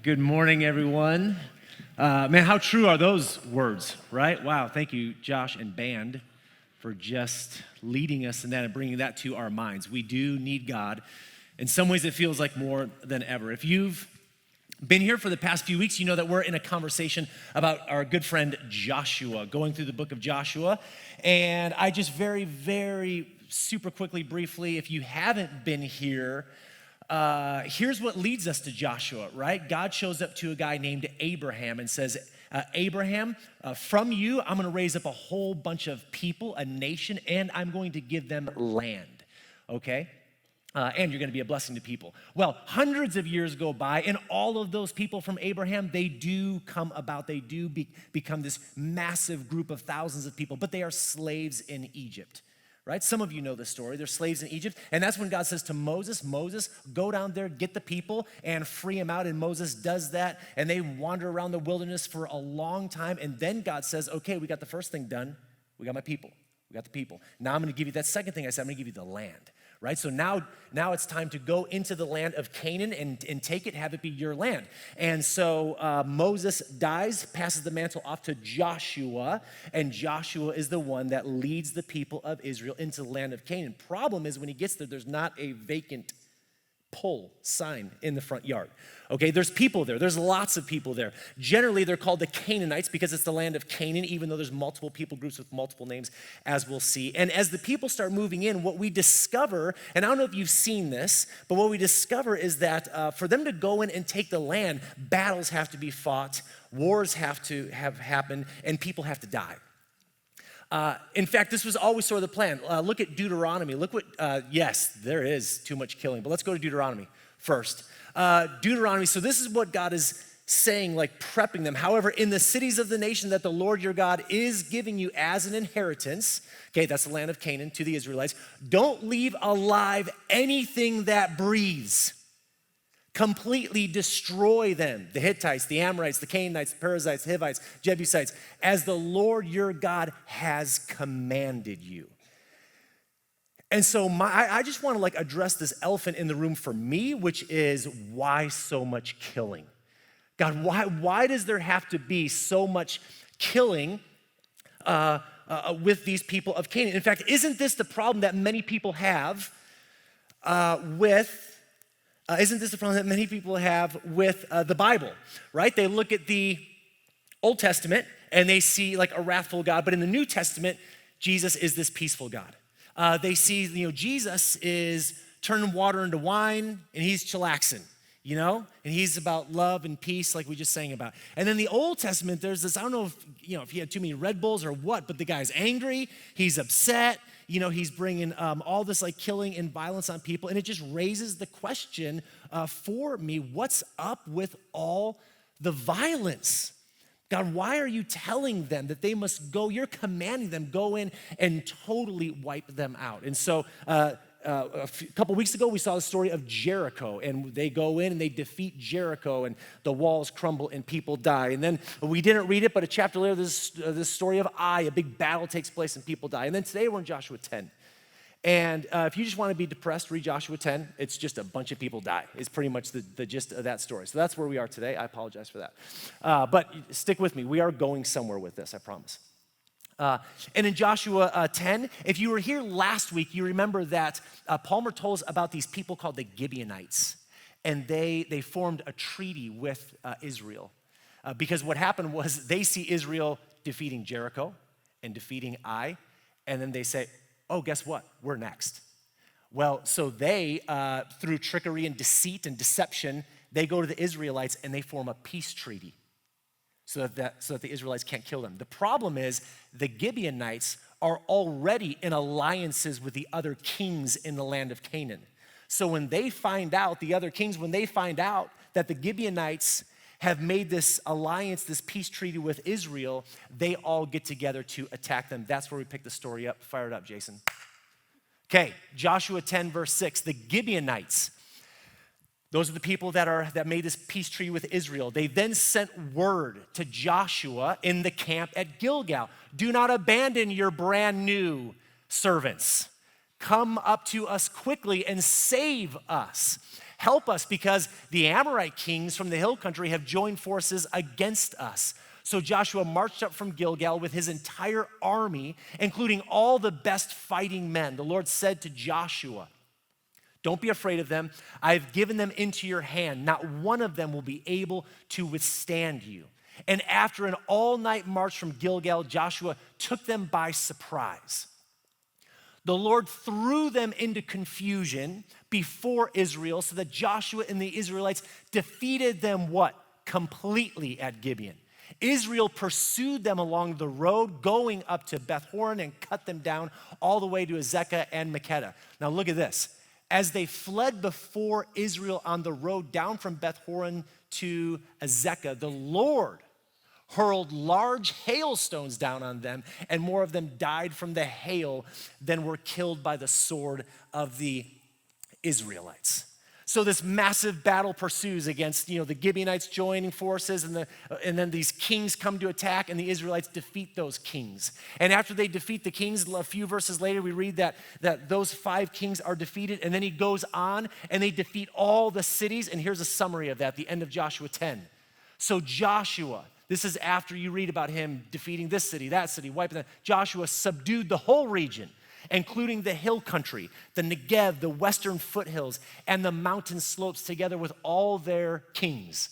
Good morning, everyone. Man, how true are those words, right? Wow, thank you, Josh and band, for just leading us in that and bringing that to our minds. We do need God. In some ways, it feels like more than ever. If you've been here for the past few weeks, you know that we're in a conversation about our good friend Joshua, going through the book of Joshua. And I just very super quickly, briefly, if you haven't been here, here's what leads us to Joshua, right? God shows up to a guy named Abraham and says, Abraham, from you, I'm going to raise up a whole bunch of people, a nation, and I'm going to give them land, okay? And you're going to be a blessing to people. Well, hundreds of years go by, and all of those people from Abraham, they do come about. They do become this massive group of thousands of people, but they are slaves in Egypt. Right? Some of you know the story. They're slaves in Egypt. And that's when God says to Moses, go down there, get the people, and free them out. And Moses does that. And they wander around the wilderness for a long time. And then God says, okay, we got the first thing done. We got my people. We got the people. Now I'm going to give you that second thing I said. I'm going to give you the land. Right? So now it's time to go into the land of Canaan and take it, have it be your land. And so Moses dies, passes the mantle off to Joshua, and Joshua is the one that leads the people of Israel into the land of Canaan. Problem is, when he gets there, there's not a vacant pole sign in the front yard. Okay, there's people there. There's lots of people there. Generally, they're called the Canaanites because it's the land of Canaan, even though there's multiple people groups with multiple names, as we'll see. And as the people start moving in, what we discover, and I don't know if you've seen this, but what we discover is that for them to go in and take the land, battles have to be fought, wars have to have happened, and people have to die. In fact, this was always sort of the plan. Look at Deuteronomy. Look what, yes, there is too much killing, but let's go to Deuteronomy first. Deuteronomy, so this is what God is saying, like prepping them. However, in the cities of the nation that the Lord your God is giving you as an inheritance, okay, that's the land of Canaan to the Israelites, don't leave alive anything that breathes. Completely destroy them, the Hittites, the Amorites, the Canaanites, the Perizzites, the Hivites, Jebusites, as the Lord your God has commanded you. And so I just want to address this elephant in the room for me, which is, why so much killing? God, why does there have to be so much killing with these people of Canaan? In fact, isn't this the problem that many people have Isn't this the problem that many people have with the Bible, right? They look at the Old Testament and they see like a wrathful God, but in the New Testament, Jesus is this peaceful God. They see, Jesus is turning water into wine and he's chillaxing, and he's about love and peace like we just sang about. And then the Old Testament, there's this, I don't know if he had too many Red Bulls or what, but the guy's angry, he's upset, he's bringing all this killing and violence on people. And it just raises the question for me, what's up with all the violence? God, why are you telling them that they must go? You're commanding them, go in and totally wipe them out. And so a couple weeks ago, we saw the story of Jericho, and they go in and they defeat Jericho, and the walls crumble and people die. And then we didn't read it, but a chapter later, this story of Ai, a big battle takes place and people die. And then today we're in Joshua 10. And if you just want to be depressed, read Joshua 10. It's just a bunch of people die. It's pretty much the gist of that story. So that's where we are today. I apologize for that. But stick with me. We are going somewhere with this, I promise. And in Joshua 10, if you were here last week, you remember that Palmer told us about these people called the Gibeonites. And they formed a treaty with Israel. Because what happened was they see Israel defeating Jericho and defeating Ai. And then they say, oh, guess what? We're next. Well, so they, through trickery and deceit and deception, they go to the Israelites and they form a peace treaty so that the Israelites can't kill them. The problem is the Gibeonites are already in alliances with the other kings in the land of Canaan. So when they find out, the other kings, when they find out that the Gibeonites have made this alliance, this peace treaty with Israel, they all get together to attack them. That's where we pick the story up. Fire it up, Jason. Okay, Joshua 10, verse 6, the Gibeonites. Those are the people that made this peace treaty with Israel. They then sent word to Joshua in the camp at Gilgal. Do not abandon your brand new servants. Come up to us quickly and save us. Help us because the Amorite kings from the hill country have joined forces against us. So Joshua marched up from Gilgal with his entire army, including all the best fighting men. The Lord said to Joshua, don't be afraid of them. I've given them into your hand. Not one of them will be able to withstand you. And after an all-night march from Gilgal, Joshua took them by surprise. The Lord threw them into confusion before Israel so that Joshua and the Israelites defeated them what? Completely at Gibeon. Israel pursued them along the road going up to Beth Horon and cut them down all the way to Azekah and Makkedah. Now look at this. As they fled before Israel on the road down from Beth Horon to Azekah, the Lord hurled large hailstones down on them, and more of them died from the hail than were killed by the sword of the Israelites. So this massive battle pursues against, the Gibeonites joining forces, and then these kings come to attack, and the Israelites defeat those kings. And after they defeat the kings, a few verses later, we read that those 5 kings are defeated, and then he goes on, and they defeat all the cities, and here's a summary of that, the end of Joshua 10. So Joshua, this is after you read about him defeating this city, that city, wiping them. Joshua subdued the whole region, including the hill country, the Negev, the western foothills, and the mountain slopes together with all their kings.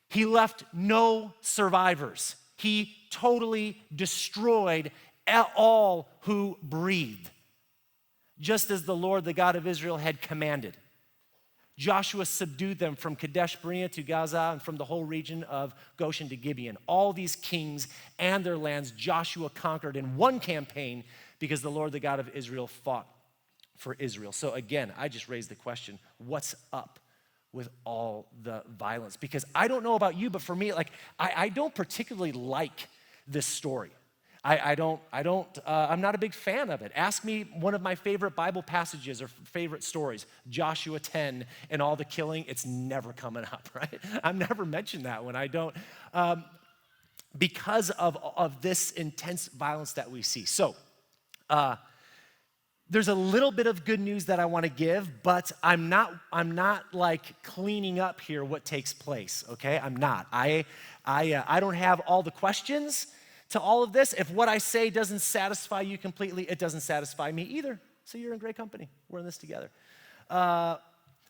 He left no survivors. He totally destroyed all who breathed, just as the Lord, the God of Israel, had commanded. Joshua subdued them from Kadesh Barnea to Gaza and from the whole region of Goshen to Gibeon. All these kings and their lands Joshua conquered in one campaign because the Lord, the God of Israel, fought for Israel. So again, I just raised the question, what's up with all the violence? Because I don't know about you, but for me, I don't particularly like this story. I'm not a big fan of it. Ask me one of my favorite Bible passages or favorite stories, Joshua 10 and all the killing, it's never coming up, right? I've never mentioned that one. I don't, because of this intense violence that we see. So, there's a little bit of good news that I want to give, but I'm not like cleaning up here what takes place, okay? I'm not. I don't have all the questions to all of this. If what I say doesn't satisfy you completely, it doesn't satisfy me either. So you're in great company. We're in this together. But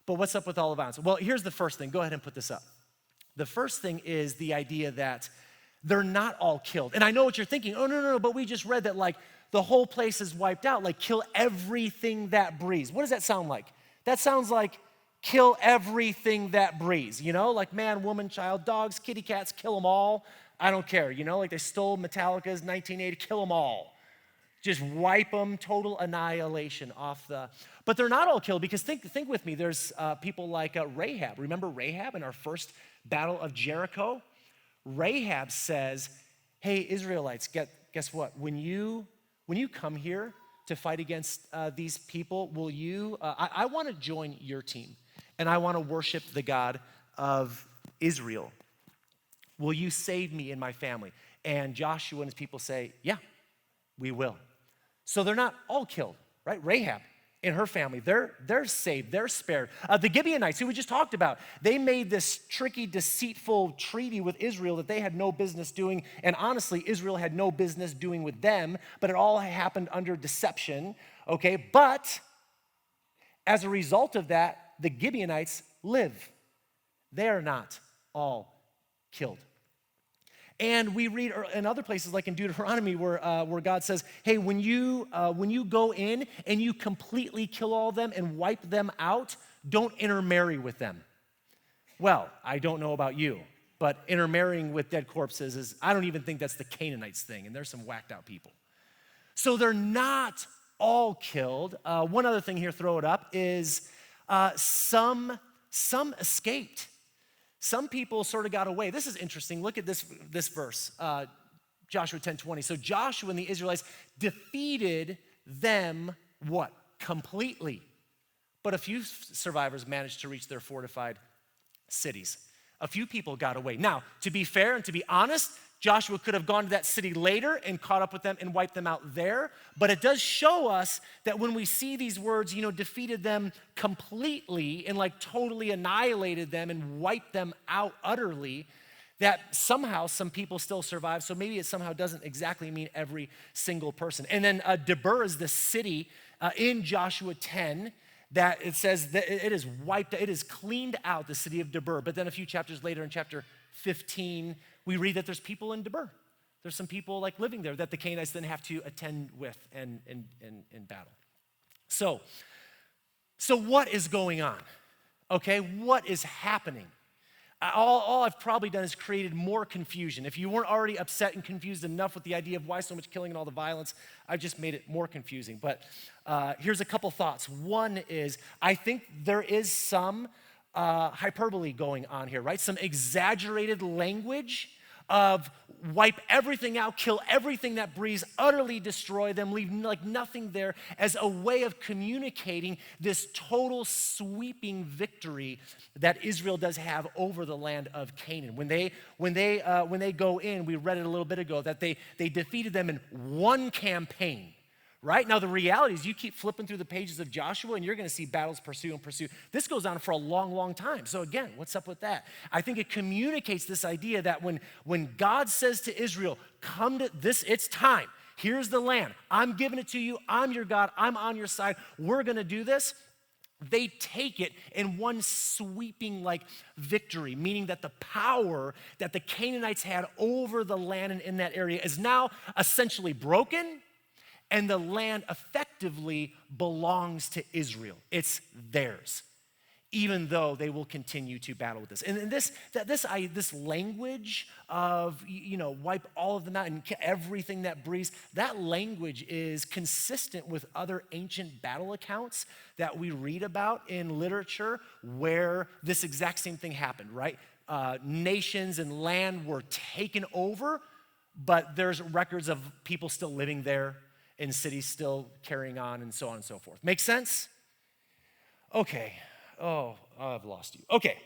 what's up with all the violence? Well, here's the first thing. Go ahead and put this up. The first thing is the idea that they're not all killed. And I know what you're thinking. Oh, no, but we just read that the whole place is wiped out. Kill everything that breathes. What does that sound like? That sounds like kill everything that breathes. Man, woman, child, dogs, kitty cats, kill them all. I don't care, they stole Metallica's 1980, kill them all. Just wipe them, total annihilation off but they're not all killed because think with me, there's people like Rahab. Remember Rahab in our first battle of Jericho? Rahab says, hey, Israelites, guess what? When you come here to fight against these people, will you, I want to join your team and I want to worship the God of Israel. Will you save me and my family? And Joshua and his people say, yeah, we will. So they're not all killed, right? Rahab and her family, they're saved, they're spared. The Gibeonites, who we just talked about, they made this tricky, deceitful treaty with Israel that they had no business doing, and honestly, Israel had no business doing with them, but it all happened under deception, okay? But as a result of that, the Gibeonites live. They are not all killed. And we read in other places, like in Deuteronomy, where God says, hey, when you go in and you completely kill all of them and wipe them out, don't intermarry with them. Well, I don't know about you, but intermarrying with dead corpses I don't even think that's the Canaanites thing, and there's some whacked out people. So they're not all killed. One other thing here, throw it up, is some escaped. Some people sort of got away. This is interesting. Look at this verse, Joshua 10:20. So Joshua and the Israelites defeated them, what? Completely. But a few survivors managed to reach their fortified cities. A few people got away. Now, to be fair and to be honest, Joshua could have gone to that city later and caught up with them and wiped them out there. But it does show us that when we see these words, defeated them completely and like totally annihilated them and wiped them out utterly, that somehow some people still survive. So maybe it somehow doesn't exactly mean every single person. And then Debir is the city in Joshua 10 that it says that it is wiped, it is cleaned out, the city of Debir. But then a few chapters later in chapter 15, we read that there's people in Debir. There's some people like living there that the Canaanites then have to attend with and battle. So what is going on? Okay, what is happening? All I've probably done is created more confusion. If you weren't already upset and confused enough with the idea of why so much killing and all the violence, I've just made it more confusing. But here's a couple thoughts. One is, I think there is some hyperbole going on here, right? Some exaggerated language of wipe everything out, kill everything that breathes, utterly destroy them, leave like nothing there, as a way of communicating this total sweeping victory that Israel does have over the land of Canaan. When they go in, we read it a little bit ago, that they defeated them in one campaign. Right? Now, the reality is you keep flipping through the pages of Joshua and you're going to see battles pursue and pursue. This goes on for a long, long time. So again, what's up with that? I think it communicates this idea that when God says to Israel, come to this, it's time. Here's the land. I'm giving it to you. I'm your God. I'm on your side. We're going to do this. They take it in one sweeping like victory, meaning that the power that the Canaanites had over the land and in that area is now essentially broken. And the land effectively belongs to Israel. It's theirs, even though they will continue to battle with this. And this language of, wipe all of them out and everything that breathes, that language is consistent with other ancient battle accounts that we read about in literature where this exact same thing happened, right? Nations and land were taken over, but there's records of people still living there, and cities still carrying on, and so on and so forth. Make sense? Okay. Oh, I've lost you. Okay.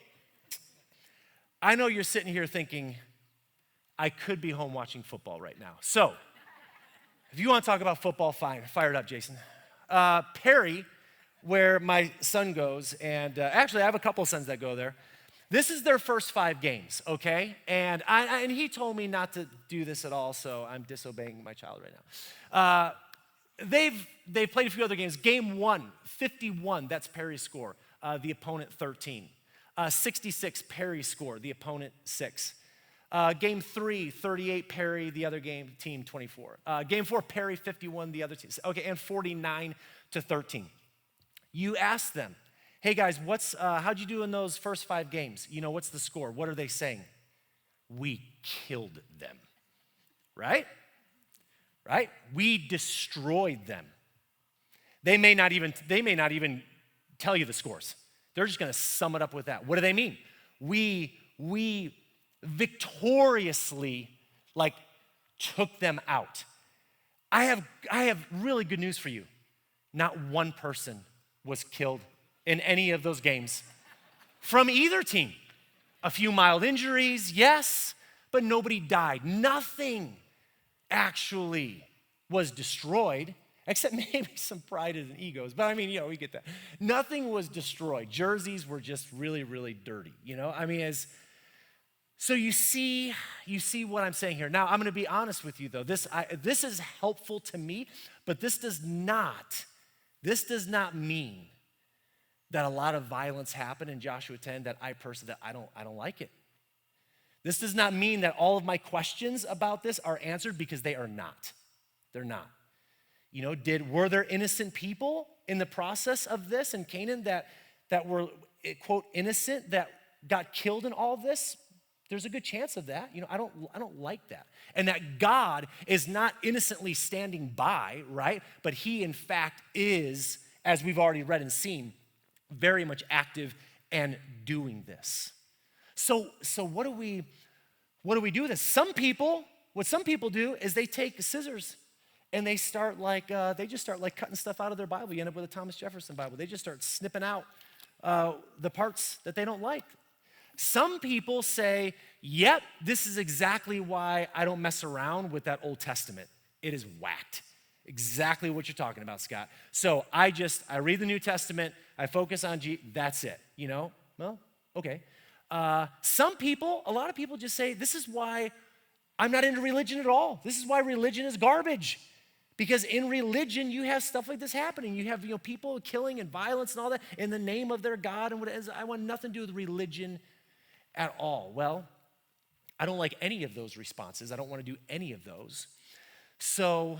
I know you're sitting here thinking, I could be home watching football right now. So, if you want to talk about football, fine. Fire it up, Jason. Perry, where my son goes, and actually I have a couple of sons that go there. This is their first 5 games, okay? And he told me not to do this at all, so I'm disobeying my child right now. They've played a few other games. Game 1, 51, that's Perry's score. The opponent 13. 66, Perry's score. The opponent 6. Game 3, 38, Perry. The other team 24. Game 4, Perry 51. The other team. Okay, and 49-13. You ask them, hey guys, how'd you do in those first 5 games? What's the score? What are they saying? We killed them, right? Right? We destroyed them. They may not even tell you the scores. They're just going to sum it up with that. What do they mean? We victoriously took them out. I have really good news for you. Not one person was killed in any of those games from either team. A few mild injuries, yes, but nobody died. Nothing actually was destroyed, except maybe some pride and egos. But we get that. Nothing was destroyed. Jerseys were just really, really dirty. So you see what I'm saying here. Now, I'm going to be honest with you, though. This is helpful to me, but this does not mean that a lot of violence happened in Joshua 10 that I don't like it. This does not mean that all of my questions about this are answered, because they are not. They're not. Were there innocent people in the process of this in Canaan that were, quote, innocent, that got killed in all of this? There's a good chance of that. I don't like that. And that God is not innocently standing by, right? But he, in fact, is, as we've already read and seen, very much active and doing this. So what do we do with this? What some people do is they take scissors and they start cutting stuff out of their Bible. You end up with a Thomas Jefferson Bible. They just start snipping out the parts that they don't like. Some people say, yep, this is exactly why I don't mess around with that Old Testament. It is whacked. Exactly what you're talking about, Scott. So I read the New Testament, I focus on that's it, Well, okay. Some people, a lot of people just say, this is why I'm not into religion at all. This is why religion is garbage. Because in religion, you have stuff like this happening. You have people killing and violence and all that in the name of their God and what it is. I want nothing to do with religion at all. Well, I don't like any of those responses. I don't want to do any of those. So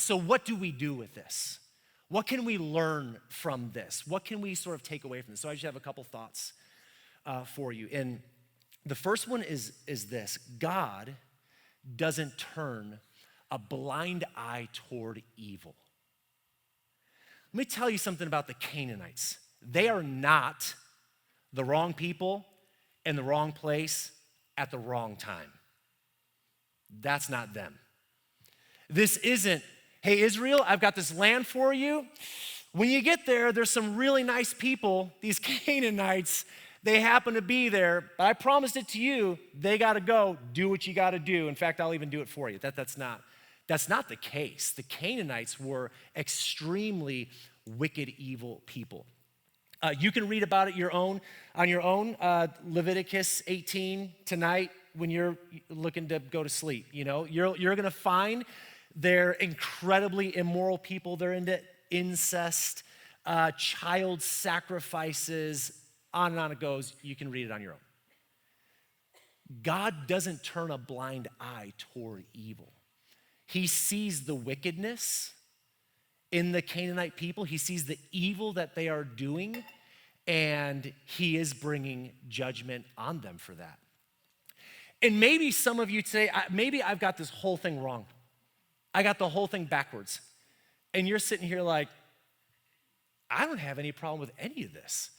what do we do with this? What can we learn from this? What can we sort of take away from this? So I just have a couple thoughts for you. And the first one is this: God doesn't turn a blind eye toward evil. Let me tell you something about the Canaanites. They are not the wrong people in the wrong place at the wrong time. That's not them. This isn't, hey, Israel, I've got this land for you. When you get there, there's some really nice people, these Canaanites, they happen to be there, but I promised it to you, they got to go, do what you got to do. In fact, I'll even do it for you. That's not the case. The Canaanites were extremely wicked, evil people. You can read about it on your own. Leviticus 18 tonight when you're looking to go to sleep. You're going to find they're incredibly immoral people. They're into incest, child sacrifices, on and on it goes. You can read it on your own. God doesn't turn a blind eye toward evil. He sees the wickedness in the Canaanite people. He sees the evil that they are doing, and he is bringing judgment on them for that. And maybe some of you say, maybe I've got this whole thing wrong. I got the whole thing backwards. And you're sitting here like, I don't have any problem with any of this.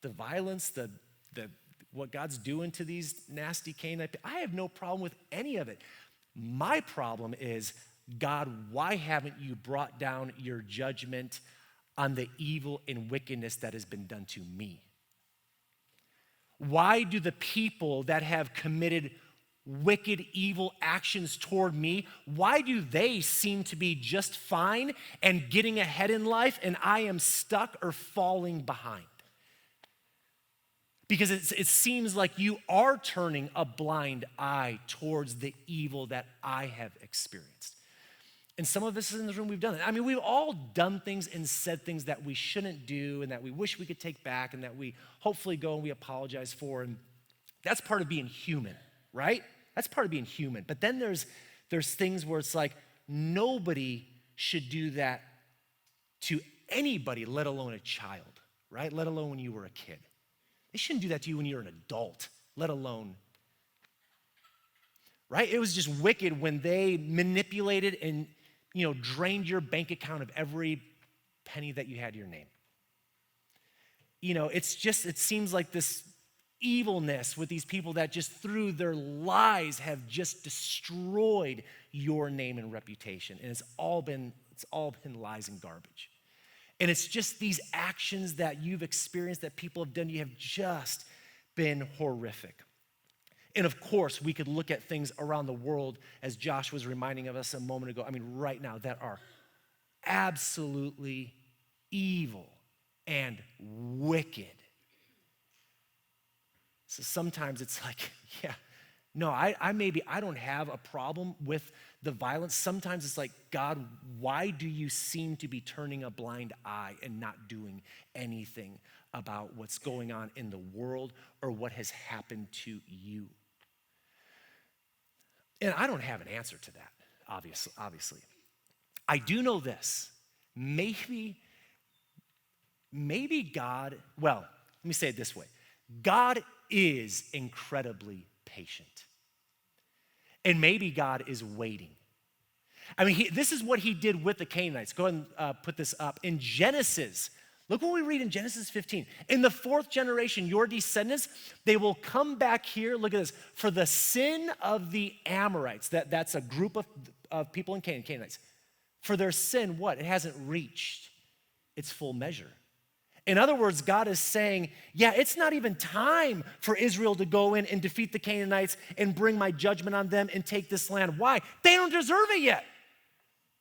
The violence, the what God's doing to these nasty Canaanite people, I have no problem with any of it. My problem is, God, why haven't you brought down your judgment on the evil and wickedness that has been done to me? Why do the people that have committed wicked, evil actions toward me, why do they seem to be just fine and getting ahead in life, and I am stuck or falling behind? Because it seems like you are turning a blind eye towards the evil that I have experienced. And some of us in this room, we've done it. I mean, we've all done things and said things that we shouldn't do and that we wish we could take back and that we hopefully go and we apologize for. And that's part of being human, right? That's part of being human. But then there's things where it's like nobody should do that to anybody, let alone a child, right? Let alone when you were a kid. They shouldn't do that to you when you're an adult, let alone, right? It was just wicked when they manipulated and, drained your bank account of every penny that you had to your name. It seems like this evilness with these people that just through their lies have just destroyed your name and reputation. And it's all been lies and garbage. And it's just these actions that you've experienced that people have done, you have just been horrific. And of course, we could look at things around the world, as Josh was reminding of us a moment ago, right now, that are absolutely evil and wicked. So sometimes it's like, I don't have a problem with the violence. Sometimes it's like, God, why do you seem to be turning a blind eye and not doing anything about what's going on in the world or what has happened to you? And I don't have an answer to that, obviously. I do know this. Maybe God, well, let me say it this way. God is incredibly patient. And maybe God is waiting. This is what he did with the Canaanites. Go ahead and put this up. In Genesis, look what we read in Genesis 15. In the fourth generation, your descendants, they will come back here. Look at this. For the sin of the Amorites, that's a group of people in Canaanites. For their sin, what? It hasn't reached its full measure. In other words, God is saying, yeah, it's not even time for Israel to go in and defeat the Canaanites and bring my judgment on them and take this land. Why? They don't deserve it yet.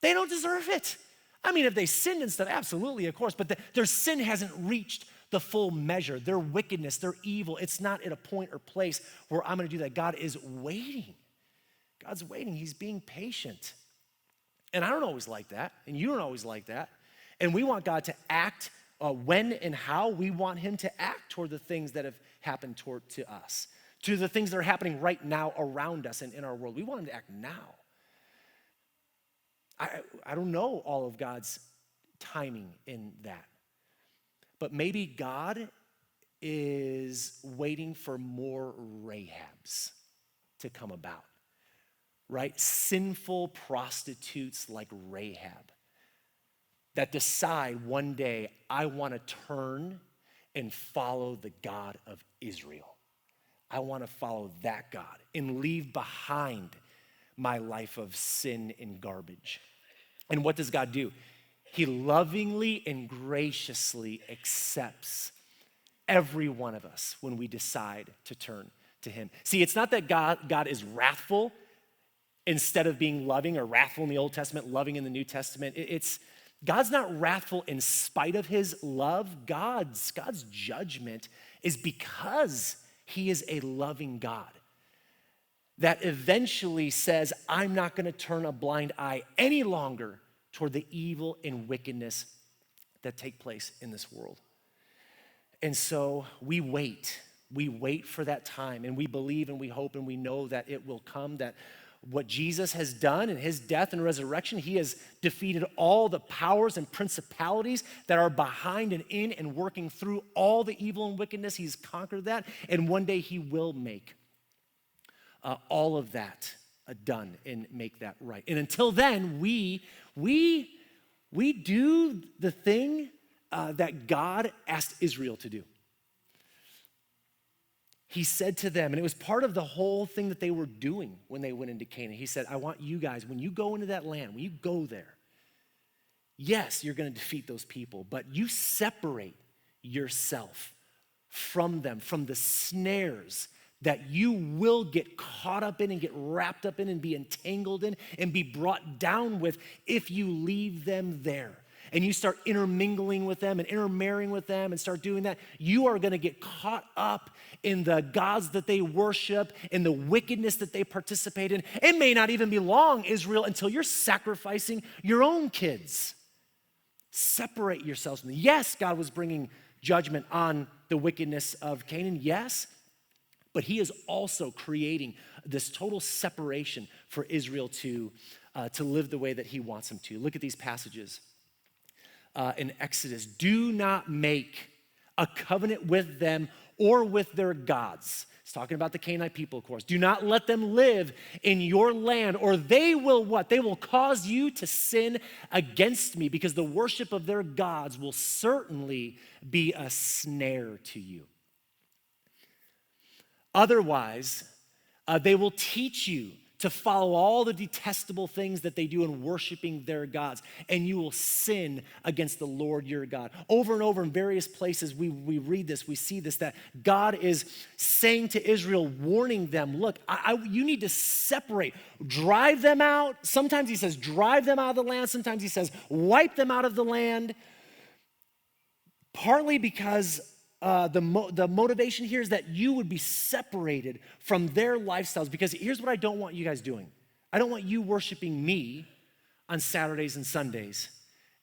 They don't deserve it. I mean, if they sinned and stuff, absolutely, of course, but their sin hasn't reached the full measure. Their wickedness, their evil, it's not at a point or place where I'm going to do that. God is waiting. God's waiting. He's being patient. And I don't always like that, and you don't always like that. And we want God to act when and how we want him to act toward the things that have happened to us, to the things that are happening right now around us and in our world. We want him to act now. I don't know all of God's timing in that. But maybe God is waiting for more Rahabs to come about, right? Sinful prostitutes like Rahab that decide one day, I want to turn and follow the God of Israel. I want to follow that God and leave behind my life of sin and garbage. And what does God do? He lovingly and graciously accepts every one of us when we decide to turn to him. See, it's not that God is wrathful instead of being loving, or wrathful in the Old Testament, loving in the New Testament. God's not wrathful in spite of his love. God's judgment is because he is a loving God that eventually says, I'm not going to turn a blind eye any longer toward the evil and wickedness that take place in this world. And so we wait for that time, and we believe and we hope and we know that it will come, that what Jesus has done in his death and resurrection, he has defeated all the powers and principalities that are behind and in and working through all the evil and wickedness. He's conquered that, and one day he will make all of that done and make that right. And until then, we do the thing that God asked Israel to do. He said to them, and it was part of the whole thing that they were doing when they went into Canaan. He said, I want you guys, when you go into that land, when you go there, yes, you're going to defeat those people, but you separate yourself from them, from the snares that you will get caught up in and get wrapped up in and be entangled in and be brought down with if you leave them there. And you start intermingling with them and intermarrying with them and start doing that, you are going to get caught up in the gods that they worship, in the wickedness that they participate in. It may not even be long, Israel, until you're sacrificing your own kids. Separate yourselves from them. Yes, God was bringing judgment on the wickedness of Canaan, yes, but he is also creating this total separation for Israel to live the way that he wants them to. Look at these passages. In Exodus, do not make a covenant with them or with their gods. It's talking about the Canaanite people, of course. Do not let them live in your land, or they will what? They will cause you to sin against me, because the worship of their gods will certainly be a snare to you. Otherwise, they will teach you to follow all the detestable things that they do in worshiping their gods, and you will sin against the Lord your God. Over and over in various places, we read this, we see this, that God is saying to Israel, warning them, look, you need to separate, drive them out. Sometimes he says, drive them out of the land. Sometimes he says, wipe them out of the land. Partly because the motivation here is that you would be separated from their lifestyles, because here's what I don't want you guys doing. I don't want you worshiping me on Saturdays and Sundays,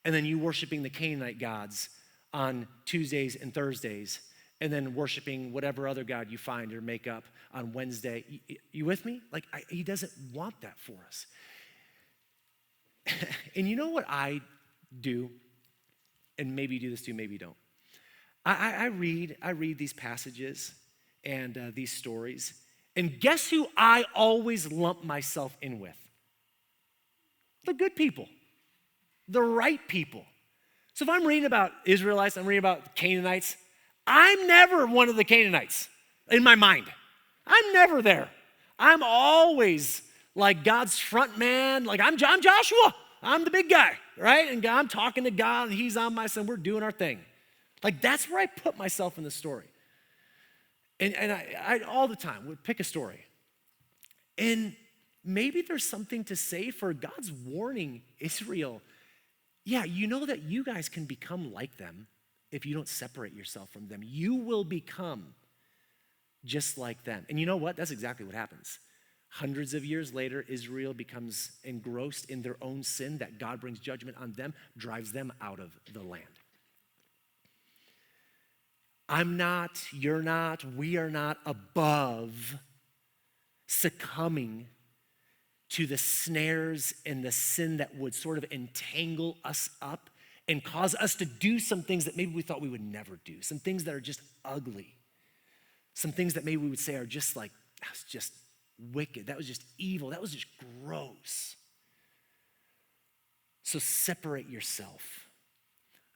and then you worshiping the Canaanite gods on Tuesdays and Thursdays, and then worshiping whatever other god you find or make up on Wednesday. You with me? He doesn't want that for us. And you know what I do? And maybe you do this too, maybe you don't. I read these passages and these stories, and guess who I always lump myself in with? The good people, the right people. So if I'm reading about Israelites, I'm reading about Canaanites, I'm never one of the Canaanites in my mind. I'm never there. I'm always like God's front man, like I'm Joshua, I'm the big guy, right? And I'm talking to God, and he's on my side, we're doing our thing. Like, that's where I put myself in the story. And I all the time would pick a story. And maybe there's something to say for God's warning Israel. Yeah, you know that you guys can become like them if you don't separate yourself from them. You will become just like them. And you know what? That's exactly what happens. Hundreds of years later, Israel becomes engrossed in their own sin that God brings judgment on them, drives them out of the land. I'm not, you're not, we are not above succumbing to the snares and the sin that would sort of entangle us up and cause us to do some things that maybe we thought we would never do, some things that are just ugly, some things that maybe we would say are just like, that was just wicked, that was just evil, that was just gross. So separate yourself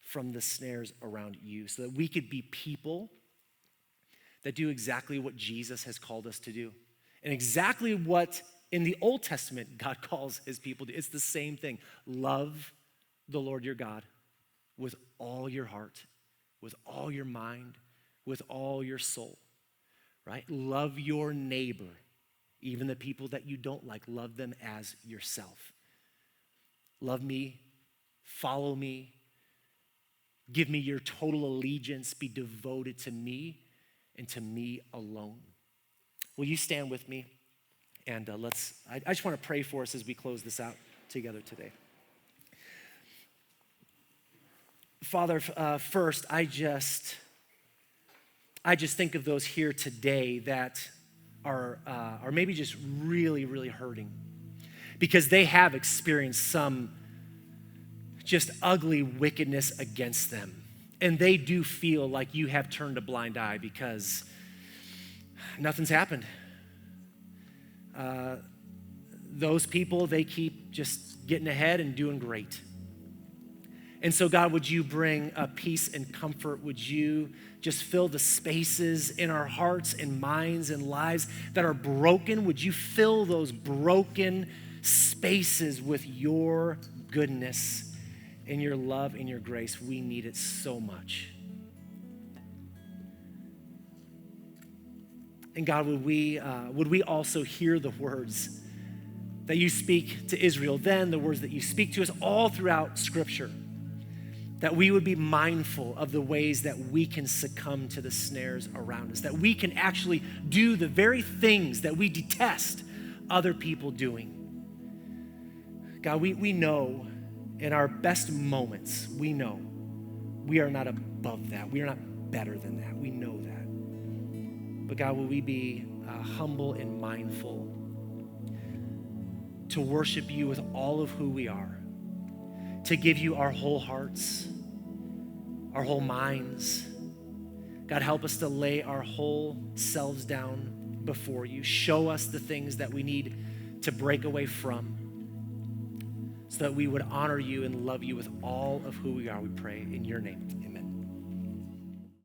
from the snares around you so that we could be people that do exactly what Jesus has called us to do. And exactly what in the Old Testament God calls his people to. It's the same thing. Love the Lord your God with all your heart, with all your mind, with all your soul, right? Love your neighbor, even the people that you don't like. Love them as yourself. Love me, follow me, give me your total allegiance, be devoted to me and to me alone. Will you stand with me? And I just want to pray for us as we close this out together today. Father, first, I just think of those here today that are maybe just really, really hurting because they have experienced some just ugly wickedness against them. And they do feel like you have turned a blind eye because nothing's happened. Those people, they keep just getting ahead and doing great. And so God, would you bring peace and comfort? Would you just fill the spaces in our hearts and minds and lives that are broken? Would you fill those broken spaces with your goodness and your love and your grace? We need it so much. And God, would we also hear the words that you speak to Israel then, the words that you speak to us all throughout Scripture, that we would be mindful of the ways that we can succumb to the snares around us, that we can actually do the very things that we detest other people doing. God, we know in our best moments, we know we are not above that. We are not better than that. We know that. But God, will we be humble and mindful to worship you with all of who we are, to give you our whole hearts, our whole minds. God, help us to lay our whole selves down before you. Show us the things that we need to break away from so that we would honor you and love you with all of who we are. We pray in your name. Amen.